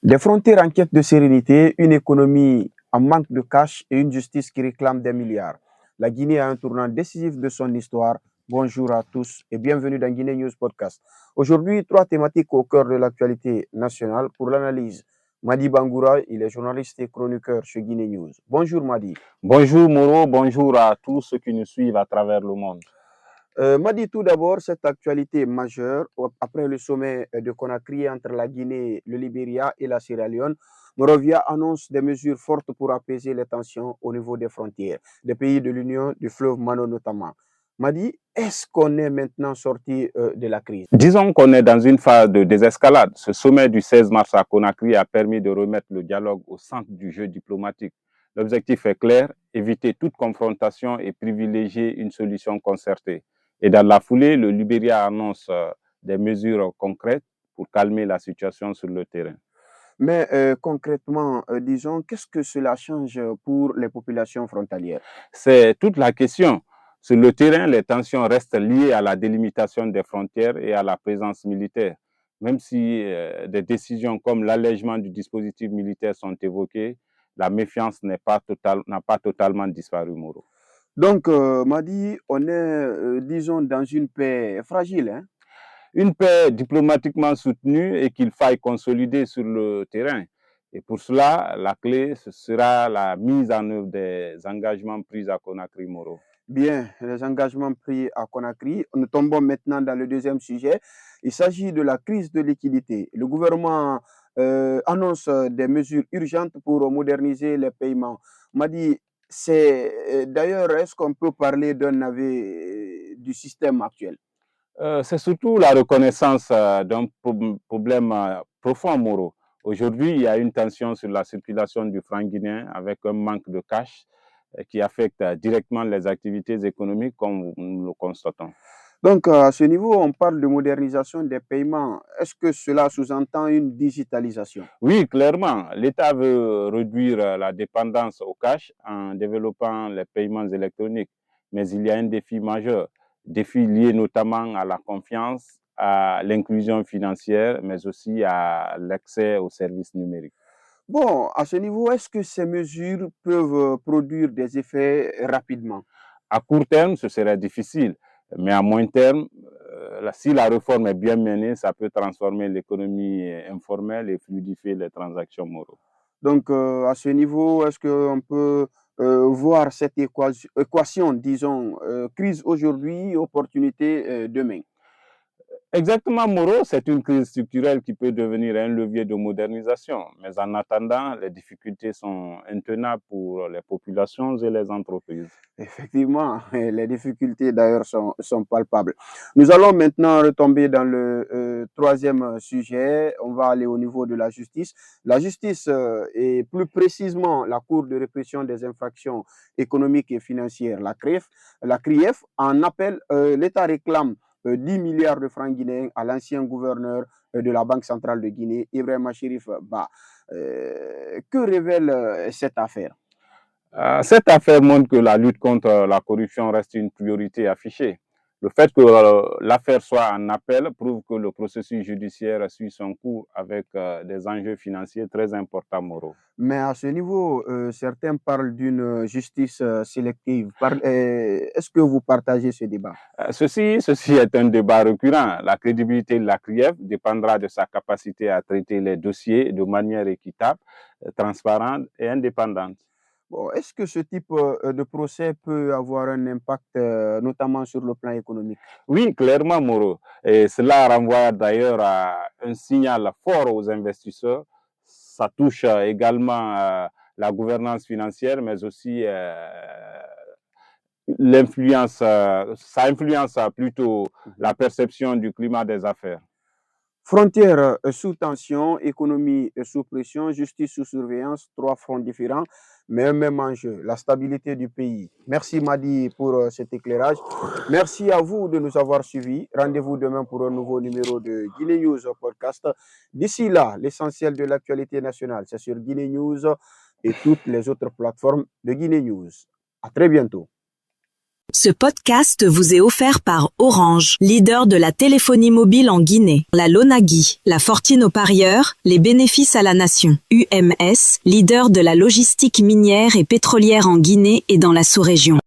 Des frontières en quête de sérénité, une économie en manque de cash et une justice qui réclame des milliards. La Guinée a un tournant décisif de son histoire. Bonjour à tous et bienvenue dans Guinée News Podcast. Aujourd'hui, trois thématiques au cœur de l'actualité nationale pour l'analyse. Madi Bangoura, il est journaliste et chroniqueur chez Guinée News. Bonjour Madi. Bonjour Moro, bonjour à tous ceux qui nous suivent à travers le monde. Madi, tout d'abord, cette actualité majeure, après le sommet de Conakry entre la Guinée, le Libéria et la Sierra Leone, Monrovia annonce des mesures fortes pour apaiser les tensions au niveau des frontières, des pays de l'Union, du fleuve Mano notamment. Madi, est-ce qu'on est maintenant sorti de la crise? Disons qu'on est dans une phase de désescalade. Ce sommet du 16 mars à Conakry a permis de remettre le dialogue au centre du jeu diplomatique. L'objectif est clair, éviter toute confrontation et privilégier une solution concertée. Et dans la foulée, le Libéria annonce des mesures concrètes pour calmer la situation sur le terrain. Mais concrètement, disons, qu'est-ce que cela change pour les populations frontalières? C'est toute la question. Sur le terrain, les tensions restent liées à la délimitation des frontières et à la présence militaire. Même si des décisions comme l'allègement du dispositif militaire sont évoquées, la méfiance n'a pas totalement disparu, Moro. Donc, Madi, on est, disons, dans une paix fragile, hein? Une paix diplomatiquement soutenue et qu'il faille consolider sur le terrain. Et pour cela, la clé, ce sera la mise en œuvre des engagements pris à Conakry, Moro. Bien, les engagements pris à Conakry. Nous tombons maintenant dans le deuxième sujet. Il s'agit de la crise de liquidité. Le gouvernement annonce des mesures urgentes pour moderniser les paiements. Madi, c'est d'ailleurs, est-ce qu'on peut parler d'un navet du système actuel? C'est surtout la reconnaissance d'un problème profond, Moro. Aujourd'hui, il y a une tension sur la circulation du franc guinéen avec un manque de cash qui affecte directement les activités économiques comme nous le constatons. Donc, à ce niveau, on parle de modernisation des paiements. Est-ce que cela sous-entend une digitalisation? Oui, clairement, l'État veut réduire la dépendance au cash en développant les paiements électroniques. Mais il y a un défi majeur, défi lié notamment à la confiance, à l'inclusion financière, mais aussi à l'accès aux services numériques. Bon, à ce niveau, est-ce que ces mesures peuvent produire des effets rapidement? À court terme, ce serait difficile, mais à moyen terme, si la réforme est bien menée, ça peut transformer l'économie informelle et fluidifier les transactions morales. Donc, à ce niveau, est-ce qu'on peut voir cette équation, disons, crise aujourd'hui, opportunité demain? Exactement, Moreau, c'est une crise structurelle qui peut devenir un levier de modernisation. Mais en attendant, les difficultés sont intenables pour les populations et les entreprises. Effectivement, les difficultés d'ailleurs sont palpables. Nous allons maintenant retomber dans le troisième sujet. On va aller au niveau de la justice. La justice et plus précisément la Cour de répression des infractions économiques et financières, la CRIEF, en appel, l'État réclame 10 milliards de francs guinéens à l'ancien gouverneur de la Banque centrale de Guinée, Ibrahima Chérif Ba. Que révèle cette affaire? Cette affaire montre que la lutte contre la corruption reste une priorité affichée. Le fait que l'affaire soit en appel prouve que le processus judiciaire suit son cours avec des enjeux financiers très importants, moraux. Mais à ce niveau, certains parlent d'une justice sélective. Est-ce que vous partagez ce débat? Ceci est un débat récurrent. La crédibilité de la CRIEF dépendra de sa capacité à traiter les dossiers de manière équitable, transparente et indépendante. Bon, est-ce que ce type de procès peut avoir un impact, notamment sur le plan économique? Oui, clairement, Moreau. Et cela renvoie d'ailleurs à un signal fort aux investisseurs. Ça touche également la gouvernance financière, mais aussi l'influence, ça influence plutôt la perception du climat des affaires. Frontières sous tension, économie sous pression, justice sous surveillance, trois fronts différents, mais un même enjeu, la stabilité du pays. Merci Madi pour cet éclairage. Merci à vous de nous avoir suivis. Rendez-vous demain pour un nouveau numéro de Guinée News Podcast. D'ici là, l'essentiel de l'actualité nationale, c'est sur Guinée News et toutes les autres plateformes de Guinée News. À très bientôt. Ce podcast vous est offert par Orange, leader de la téléphonie mobile en Guinée. La Lonagui, la fortune aux parieurs, les bénéfices à la nation. UMS, leader de la logistique minière et pétrolière en Guinée et dans la sous-région.